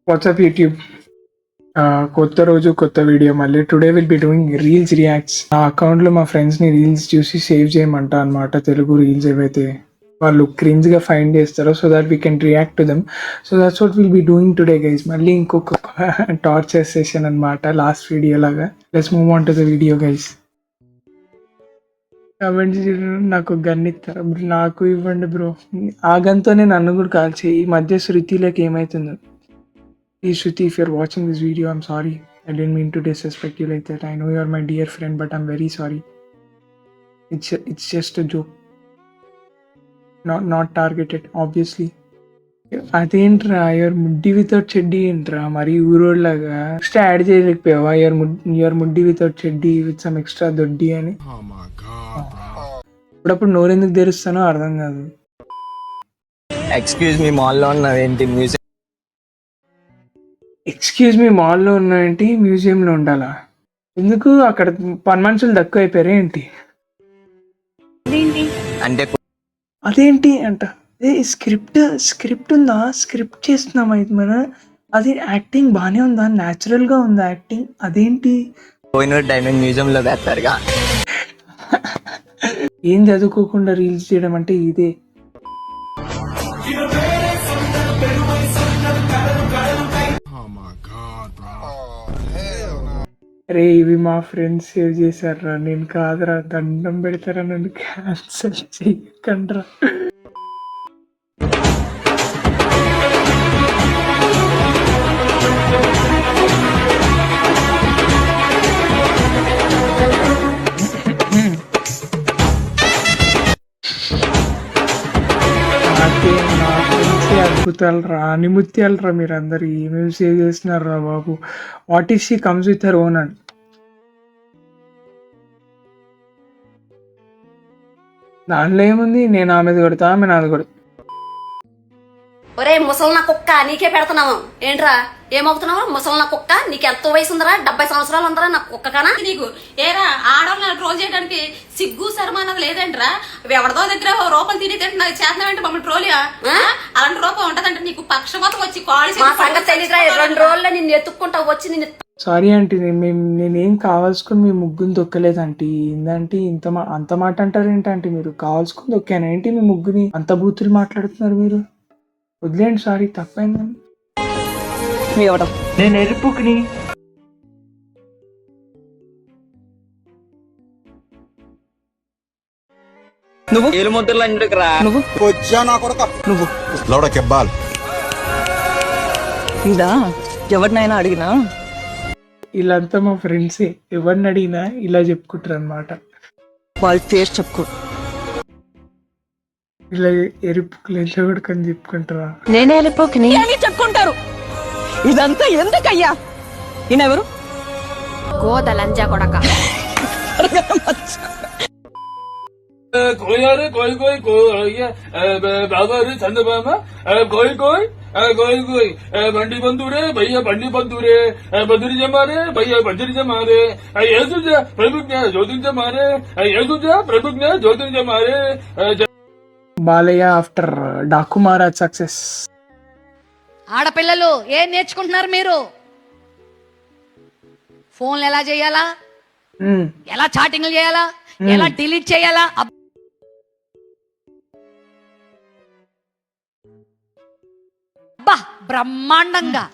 WhatsApp YouTube కొత్త రోజు కొత్త వీడియో మళ్ళీ today will be doing reels reacts. నా అకౌంట్లో మా ఫ్రెండ్స్ని రీల్స్ చూసి సేవ్ చేయమంటా అనమాట. తెలుగు రీల్స్ ఏవైతే వాళ్ళు క్రింజ్గా ఫైండ్ చేస్తారో so that we can react to them. So that's what will be doing today guys. మళ్ళీ ఇంకొక టార్చర్ సెషన్ అనమాట లాస్ట్ వీడియో లాగా. Let's move on to the video guys. Comments నాకు గన్ ఇస్తారా? నాకు ఇవ్వండి బ్రో. ఆ గన్తోనే నన్ను కూడా కాల్చి. ఈ మధ్య శృతిలోకి ఏమవుతుందో. Hey Shruti, if you're watching this video, I'm sorry. I didn't mean to disrespect you like that. I know you're my dear friend, but I'm very sorry. It's just a joke. Not targeted, obviously. అదేంట్రా your ముడ్డి without చెడ్డీ ఏంట్రా మరి ఊరోళ్ళగా extra add చేయలేకపోయావా? Your ముడ్డి without చెడ్డీ with some extra దొడ్డి అని. ఇప్పుడప్పుడు నోరెందుకు తెరుస్తానో అర్థం కాదు. ఎక్స్క్యూజ్ మీ, మాల్లో ఉన్నవేంటి మ్యూజిక్? ఎక్స్క్యూజ్ మీ, మాల్లో ఉన్నాయంటే మ్యూజియంలో ఉండాలా? ఎందుకు అక్కడ పని మనుషులు తక్కువ అయిపోయారు ఏంటి? అంటే అదేంటి అంట స్క్రిప్ట్ ఉందా? స్క్రిప్ట్ చేస్తున్నామా ఇది మన? అది యాక్టింగ్ బాగానే ఉందా? న్యాచురల్గా ఉందా యాక్టింగ్? అదేంటి పోయిన డైమండ్ మ్యూజియంలో వేస్తారుగా. ఏం చదువుకోకుండా రీల్స్ చేయడం అంటే ఇదే. రే ఇవి మా ఫ్రెండ్స్ సేవ్ చేశారా, నేను కాదురా. దండం పెడతారా, నన్ను క్యాన్సల్ చేయకండ్రా. నా ఫ్రెండ్స్ అద్భుతాలు రా, అనిముత్యాలు రా. మీరు అందరు ఏమేమి సేవ్ చేస్తున్నారు రా బాబు. What is she comes with her own and దాంట్లో ఏముంది? నేను ఆమెది కొడతా, ఆమె నాది కొడతా. ఒరే ముసలి నా కుక్క, నీకే పెడుతున్నావు ఏంట్రా? ఏమవుతున్నావు ముసలి నా కుక్క? నీకు ఎంత వయసు ఉందరా? 70 సంవత్సరాలు ఉందరా నా కుక్క కన్నా? నీకు ఏరా ఆడవాళ్ళని ట్రోల్ చేయడానికి సిగ్గు శర్మ అన్నది లేదంటరా? ఎవరిదో దగ్గర రూపాయలు తిని తింటున్నా చేస్తున్నావంటే మమ్మల్ని ట్రోలియా? అలాంటి రూపం ఉంటదంటే నీకు పక్షపాతం వచ్చి కాల్ సంగతి తెలియదురా. 2 రోజుల్లో నిన్ను ఎత్తుక్కుంటా వచ్చి నిన్ను. సారీ ఆంటీ, నేనేం కావాల్సుకుని మీ ముగ్గుని తొక్కలేదు ఆంటీ. ఏందంటే అంత మాట అంటారేంటి? మీరు కావాల్సుకుని తొక్కాను ఏంటి మీ ముగ్గుని? అంత బూతులు మాట్లాడుతున్నారు మీరు. వదిలేండి, సారీ, తప్పైందని. నేను ఎరుపుకుని నువ్వు ఏలు ముద్రలు ఎందుకు రా? నువ్వు లౌడకెబ్బాల్ ఇదా ఎవరినైనా అడిగినా వీళ్ళంతా మా ఫ్రెండ్సే. ఎవరిని అడిగినా ఇలా చెప్పుకుంటారు అనమాట. వాళ్ళ పేరు చెప్పుకో. ఇలా ఎరుపుకులు ఎంత కొడుకని చెప్పుకుంటారా? నేనే వెళ్ళిపోకి చెప్పుకుంటారు. ఇదంతా ఎందుకయ్యా? ఈయనెవరు? గోదలంజా కొడక. కోయారు కోయి కోయి కోయ బాబారు చందమామ కోయి కోయి కోయి కోయి బండి బంధురే భయ్య బండి బంధురే బదురి జమారే భయ్య బదురి జమారే ఏసుజ ప్రభుజ్ఞ జ్యోతించ మారే ఏసుజ ప్రభుజ్ఞ జ్యోతించ మారే. Balayya after Daaku Maharaj success. ఆడపిల్లలు ఏం నేర్చుకుంటున్నారు మీరు? ఫోన్లు ఎలా చేయాలా, ఎలా చాటింగ్లు చేయాలా, ఎలా డిలీట్ చేయాలా, అబ్బా బ్రహ్మాండంగా.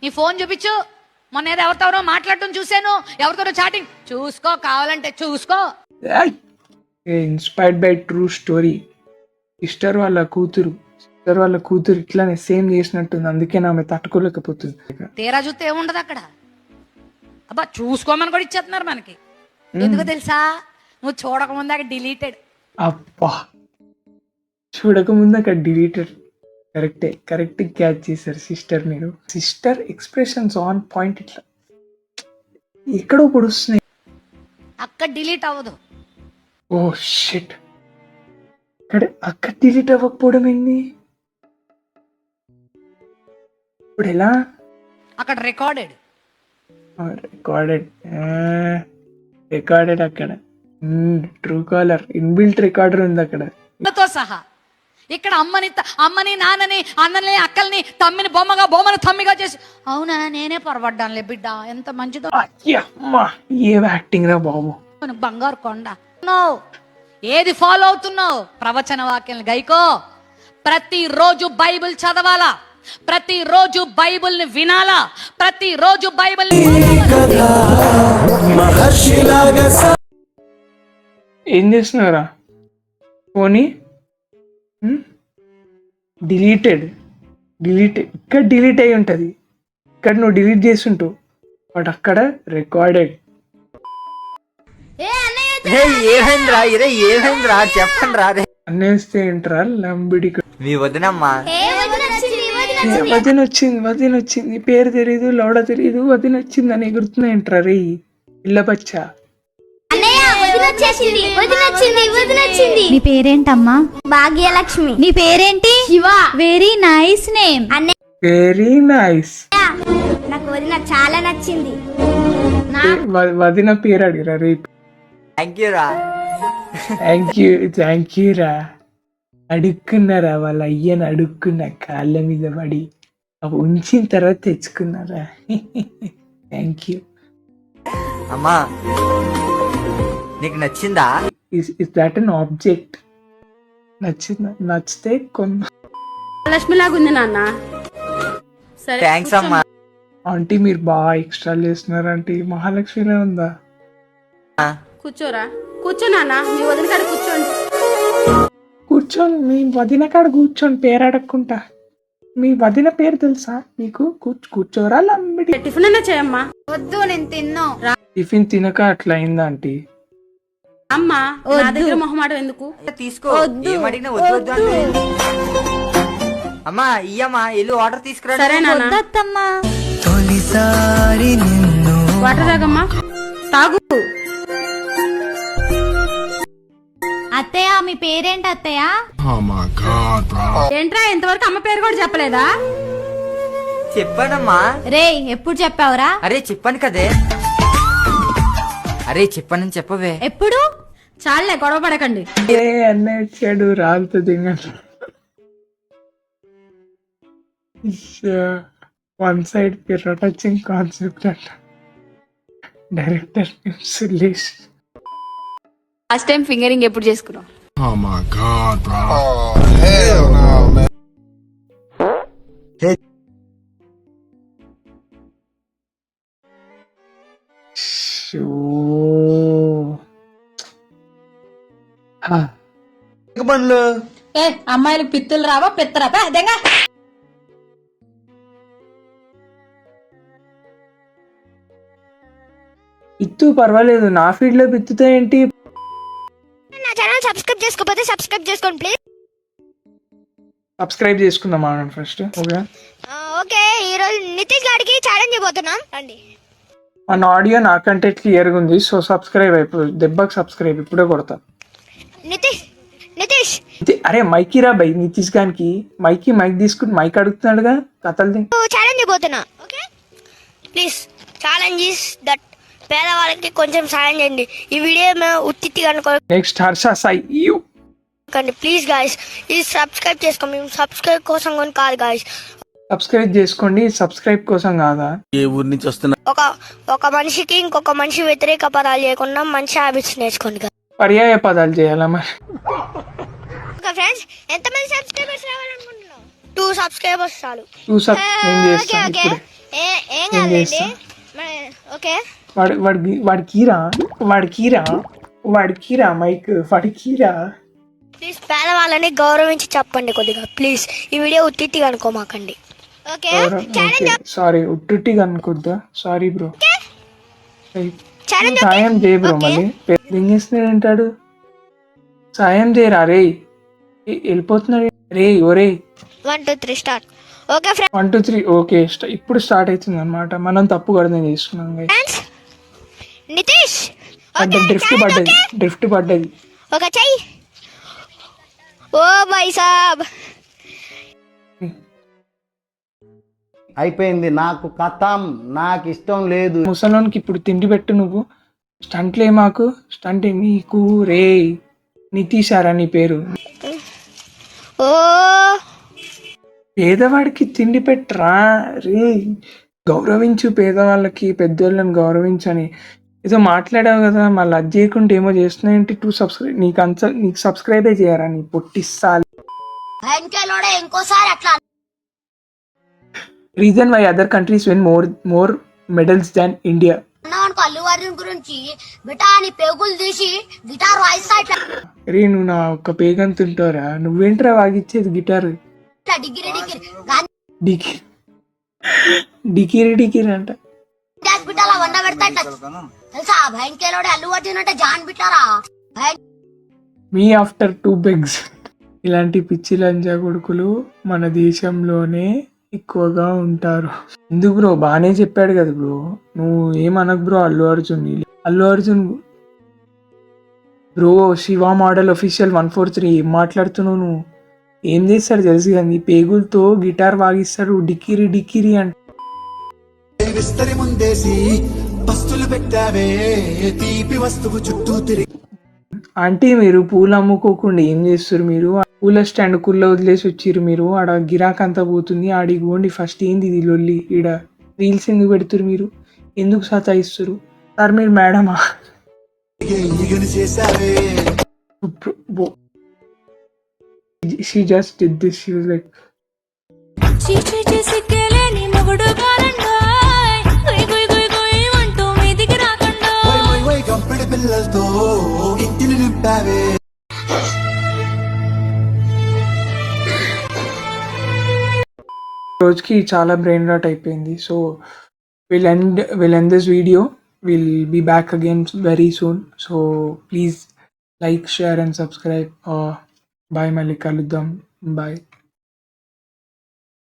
నీ ఫోన్ చూపించు. మొన్న ఏదో ఎవరితోనో మాట్లాడటం చూసాను, ఎవరితోనో చాటింగ్. చూసుకో, కావాలంటే చూసుకో. Inspired by true story. Sister వాళ్ళ కూతురు ఇట్లానే సేమ్ చేసినట్టుంది. అందుకే ఆమె తట్టుకోలేకపోతుంది. తీరా చూస్తే ఏముండదు అక్కడ. అబ్బా చూసుకోమని కూడా ఇచ్చేస్తున్నారు మనకి. ఎందుకు తెలుసా? నువ్వు చూడకముందు అక్కడ డిలీటెడ్. అబ్బా, చూడకముందు అక్కడ డిలీటెడ్. కరెక్ట్ క్యాచ్ చేశారు సిస్టర్ మీరు. Sister expressions on point. ఇట్లా ఎక్కడో పొడుస్తున్నాయి. అక్కడ డిలీట్ అవ్వదు. ఓ షిట్, అక్కడ డిలీట్ అవ్వకపోవడం ఏంది? ఇప్పుడు ఎలా? అక్కడ రికార్డెడ్ అక్కడ ట్రూ కాలర్ ఇన్బిల్ట్ రికార్డర్ ఉంది అక్కడ తో సహా. ఇక్కడ అమ్మని నాన్నని అన్నని అక్కల్ని తమ్మిని బొమ్మని తమ్మిగా చేసి అవునా నేనే పొరపడ్డానులే బిడ్డ ఎంత మంచిదో అమ్మా ఏం యాక్టింగ్ రా బాబు. బంగారు కొండ నువ్వు ఏది ఫాలో అవుతున్నావు? ప్రవచన వాక్యాలను గైకో. ప్రతిరోజు బైబిల్ చదవాలా, ప్రతిరోజు బైబిల్ని వినాలా, ప్రతిరోజు బైబిల్ ఏం చేస్తున్నారా? పోనీ డిలీటెడ్ ఇక్కడ డిలీట్ అయి ఉంటుంది, ఇక్కడ నువ్వు డిలీట్ చేస్తుంటావు, బట్ అక్కడ రికార్డెడ్. ఏమైందిరా చెప్పండి రా. అనేస్తే ఏంట్రా లంబిడి. మీ వదినమ్మా వదిన వచ్చింది పేరు తెలీదు, లౌడ తెలీదు, వదిన వచ్చింది అని ఎగురుతున్నాయంట్రా రే ఇళ్ళ బచ్చా. నీ పేరేంటమ్మా? భాగ్యలక్ష్మి. నీ పేరేంటి? Shiva. Very nice name. Very nice. నాకు వదిన చాలా నచ్చింది. వదిన పేరు అడిగిరా రే. థ్యాంక్ యూ రా. అడుక్కున్నారా వాళ్ళ అయ్యని, అడుక్కున్నా కాళ్ళ మీద పడి ఉంచిన తర్వాత తెచ్చుకున్నారా. Thank you. అమ్మా నీకు నచ్చిందా? Is that an object? నచ్చితే కొన్న. లక్ష్మి లాగా ఉంది నాన్న. సరే థ్యాంక్స్ అమ్మా. ఆంటీ మీరు బాగా ఎక్స్ట్రా చేస్తున్నారు ఆంటీ. మహాలక్ష్మిలో ఉందా? కూర్చోరా, కూర్చో నాన్న. మీ వదిన కాడ కూర్చోండి. కూర్చోండి, మీ వదిన కాడ కూర్చోండి, పేరు అడగకుండా. మీ వదిన పేరు తెలుసా మీకు? కూర్చోరా లంబిడి. టిఫిన్ అన్నా చేయమ్మా. వద్దు నేను తిన్నా. టిఫిన్ తినక అట్లా అయిందా ఆంటీ? అమ్మా నా దగ్గర మొహమాట ఎందుకు? తీసుకో. ఏమడిగినా వద్దు వద్దు అంటే. అమ్మా ఇయ్యమ్మా ఇల్లు ఆర్డర్ తీసుకురా. సరే నాన్న. వద్దమ్మా. వాటర్ తాగమ్మా, తాగు. అత్తయ్య మీ పేరేంటి అత్తయ్య? ఏంట్రా ఇంతవరకు అమ్మ పేరు కూడా చెప్పలేదా? చెప్పానమ్మా. రే ఎప్పుడు చెప్పావురా? అరే చెప్పాను కదే. అరే చెప్పానని చెప్పవే. ఎప్పుడు? చాలే గొడవ పడకండి. అన్నయ్య వచ్చాడు రాలుతుంది. వన్ సైడ్ టచింగ్ కాన్సెప్ట్ అంట. డైరెక్టర్ సులేష్. లాస్ట్ టైం ఫింగరింగ్ ఎప్పుడు చేసుకున్నావు? ఏ అమ్మాయిలు పిత్తులు రావా పిత్తరా అదేగా. ఇత్తు పర్వాలేదు, నా ఫీల్డ్ లో బిత్తుతా ఏంటి? నా ఛానల్ సబ్స్క్రైబ్ చేసుకోకపోతే సబ్స్క్రైబ్ చేసుకోండి ప్లీజ్. సబ్స్క్రైబ్ చేసుకుందామా ఫస్ట్? ఓకే ఈ రోజు నితీష్ గారికి ఛాలెంజ్ ఇవ్వబోతున్నాం రండి. మన ఆడియో నాకంటే క్లియర్గా ఉంది, సో సబ్స్క్రైబ్ అయిపోయి దెబ్బకి సబ్స్క్రైబ్ ఇప్పుడే కొడతా. నితీష్ అరే మైకి రా బై. నితీష్ గారికి మైక్ తీసుకుని మైక్ అడుగుతున్నాడుగా కథలు. ఛాలెంజ్ ఇవ్వబోతున్నా. Okay please challenge is that పేదవాళ్ళకి కొంచెం సాయం చేయండి. ఈ వీడియో ఉత్తి కనుక next Harsha Sai please guys ఇది సబ్స్క్రైబ్ చేసుకోండి. సబ్స్క్రైబ్ కోసం కొని కాదు గాయస్. సబ్స్క్రైబ్ చేసుకోండి, సబ్స్క్రైబ్ కోసం కాదా? ఏ ఊరి నుంచి వస్తున్నా? ఒక మనిషికి ఇంకొక మనిషి వ్యతిరేక పదాలు చేయకుండా మంచి హ్యాబిట్స్ నేర్చుకోండి. పర్యాయ పదాలు చేయాలా మరి? ఫ్రెండ్స్ ఎంతమంది సబ్స్క్రైబర్స్ రావాలనుకుంటున్నావు? 2 సబ్స్క్రైబర్స్ చాలు. నేను చేస్తాను ఇప్పుడే. ఏం కాదండి. ఓకే వాడికిరా మైక్ వాడికిరా. ప్లీజ్ పేదవాళ్ళని గౌరవించి చెప్పండి కొద్దిగా ప్లీజ్. ఈ వీడియో ఉత్తిగా అనుకోమాకండి. ఓకే సారీ, ఉట్టుట్టిగా అనుకుంటా. Sorry bro. ఛాలెంజ్ సాయం చేయ బ్రో. మళ్ళీ ఏం చేస్తున్నాడు అంటాడు? సాయం చేయరా రే. వెళ్ళిపోతున్నాడు రే. ఒరే 1 2 3 స్టార్ట్. Okay 1 2 3 okay. ఇప్పుడు స్టార్ట్ అవుతుంది అనమాట. మనం తప్పు అర్థం చేసుకున్నాం. నితీష్ డ్రిఫ్ట్ పడ్డది. ఒక చెయ్యి. ఓ భాయ్ సాబ్ అయిపోయింది. నాకు కథం, నాకు ఇష్టం లేదు. ముసలోనికి ఇప్పుడు తిండి పెట్టు నువ్వు. స్టంట్లే మాకు స్టంట్ మీకు రే. నితీషారా నీ పేరు? ఓ పేదవాడికి తిండి పెట్టరా రే, గౌరవించు పేదవాళ్ళకి, పెద్దోళ్ళని గౌరవించని ఏదో మాట్లాడావు కదా, మళ్ళీ అది చేయకుంటే ఏమో చేస్తున్నాయంటే నీకు సబ్స్క్రైబే చేయరా నీ పొట్టిస్తాలి. భయంకలోడే ఇంకోసారి అట్లా reason why other countries win more medals than India. అన్నావనుకో అల్లు అర్జున్ గురించి బిటా అని పేగులు తీసి గిటార్ వాయిస్తా ఇట్లా రే నువ్వు నా ఒక్క పేగని తింటారా, నువ్వేంట్రా వాగిచ్చేది గిటార్? డిగ్రీ డిగ్రీ గాంధీ డికి డికిరి డికిరి అంట. డాన్స్ బిటాలా వంద పెడతా ఇట్లా తెలుసా? భయంకలోడే అల్లు అర్జున్ అంటే జాన్ బిటారా మీ ఆఫ్టర్ 2 begs. ఇలాంటి పిచ్చి లంజా కొడుకులు మన దేశంలోనే ఎక్కువగా ఉంటారు. ఎందుకు బ్రో, బాగానే చెప్పాడు కదా బ్రో, నువ్వు ఏమనకు bro. Allu Arjun bro Shiva model official 143 ఏం మాట్లాడుతున్నావు నువ్వు? ఏం చేస్తాడు తెలుసు కానీ పేగులతో గిటార్ వాగిస్తాడు, డికిరి డికిరి అంట. విస్తరి ముందేసి పస్తులు పెట్టావే తీపి వస్తువు చుట్టూ తిరిగి. అంటే మీరు పూలు అమ్ముకోకుండా ఏం చేస్తారు మీరు? పూల స్టాండ్ కుళ్ళ వదిలేసి వచ్చిర్రు మీరు, ఆడ గిరాక్ అంతా పోతుంది, ఆడికి పోండి ఫస్ట్. ఏంది ఇది లొల్లి? ఈడ రీల్స్ ఎందుకు పెడుతురు మీరు? ఎందుకు సతాయిస్తారు సార్ మీరు? మేడమా? చేసావే she just did this. She was like, కంపెడి పిల్లలతో ఇంటిని నింపావే. రోజుకి చాలా బ్రెయిన్ రాట్ అయిపోయింది. So we'll end this video. We'll be back again very soon. So please like, share and subscribe. Bye, మళ్ళీ కలుద్దాం. Bye.